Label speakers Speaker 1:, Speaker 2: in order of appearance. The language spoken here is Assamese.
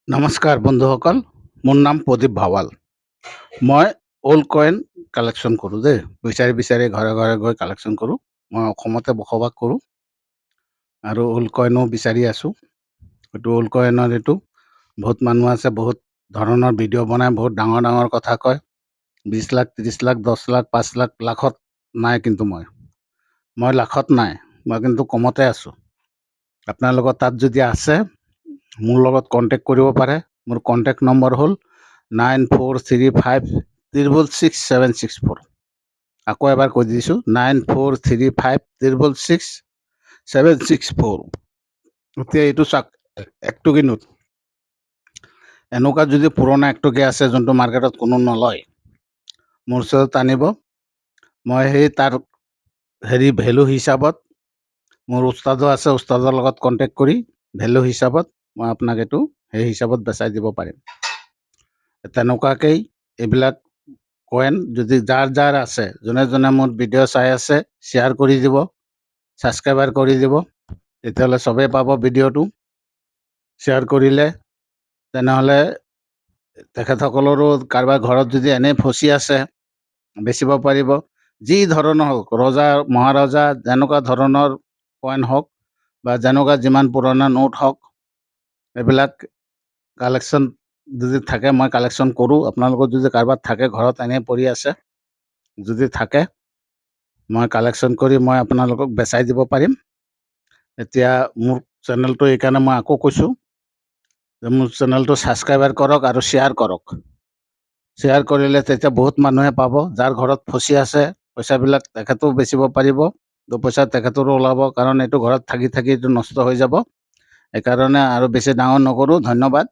Speaker 1: নমস্কাৰ বন্ধুসকল, মোৰ নাম প্ৰদীপ ভাৱাল। মই অল্ড কইন কালেকশ্যন কৰোঁ দেই। বিচাৰি বিচাৰি ঘৰে ঘৰে গৈ কালেকশ্যন কৰোঁ। মই অসমতে বসবাস কৰোঁ আৰু অল্ড কইনো বিচাৰি আছোঁ। এইটো অল্ড কইনৰ এইটো বহুত মানুহ আছে, বহুত ধৰণৰ ভিডিঅ' বনাই, বহুত ডাঙৰ ডাঙৰ কথা কয়। 20 লাখ, 30 লাখ, 10 লাখ, 5 লাখ, লাখত নাই, কিন্তু মই লাখত নাই, মই কিন্তু কমতে আছোঁ। আপোনালোকৰ তাত যদি আছে, মোৰ লগত কণ্টেক্ট কৰিব পাৰে। মোৰ কণ্টেক্ট নম্বৰ হ'ল 9435666764। আকৌ এবাৰ কৈ দিছোঁ, 9435666764। এতিয়া এইটো চাওক, একটকী নোট। এনেকুৱা যদি পুৰণা একটকী আছে যোনটো মাৰ্কেটত কোনো নলয়, মোৰ ওচৰত আনিব। মই সেই তাৰ ভেলু হিচাপত, মোৰ উস্তাদো আছে, উস্তাদৰ লগত কণ্টেক্ট কৰি ভেলু হিচাপত মই আপোনাক এইটো সেই হিচাপত বেচাই দিব পাৰিম। তেনেকুৱাকেই এইবিলাক কইন যদি যাৰ যাৰ আছে, যোনে যোনে মোৰ ভিডিঅ' চাই আছে, শ্বেয়াৰ কৰি দিব, ছাবস্ক্ৰাইবাৰ কৰি দিব। তেতিয়াহ'লে চবেই পাব ভিডিঅ'টো। শ্বেয়াৰ কৰিলে তেনেহ'লে তেখেতসকলৰো কাৰোবাৰ ঘৰত যদি এনেই ফচি আছে, বেচিব পাৰিব। যি ধৰণৰ হওক, ৰজা মহাৰজা যেনেকুৱা ধৰণৰ কইন হওক বা যেনেকুৱা যিমান পুৰণা নোট হওক, এইবিলাক কালেকশ্যন যদি থাকে, মই কালেকশ্যন কৰোঁ। আপোনালোকৰ যদি কাৰোবাৰ থাকে, ঘৰত এনেই পৰি আছে, যদি থাকে, মই কালেকশ্যন কৰি মই আপোনালোকক বেচাই দিব পাৰিম। এতিয়া মোৰ চেনেলটো এইকাৰণে মই আকৌ কৈছোঁ যে মোৰ চেনেলটো ছাবস্ক্ৰাইবাৰ কৰক আৰু শ্বেয়াৰ কৰক। শ্বেয়াৰ কৰিলে তেতিয়া বহুত মানুহে পাব। যাৰ ঘৰত ফচি আছে, পইচাবিলাক তেখেতেও বেচিব পাৰিব, দুপইচা তেখেতৰো ওলাব। কাৰণ এইটো ঘৰত থাকি থাকি এইটো নষ্ট হৈ যাব। সেইকাৰণে আৰু বেছি ডাঙৰ নকৰোঁ। ধন্যবাদ।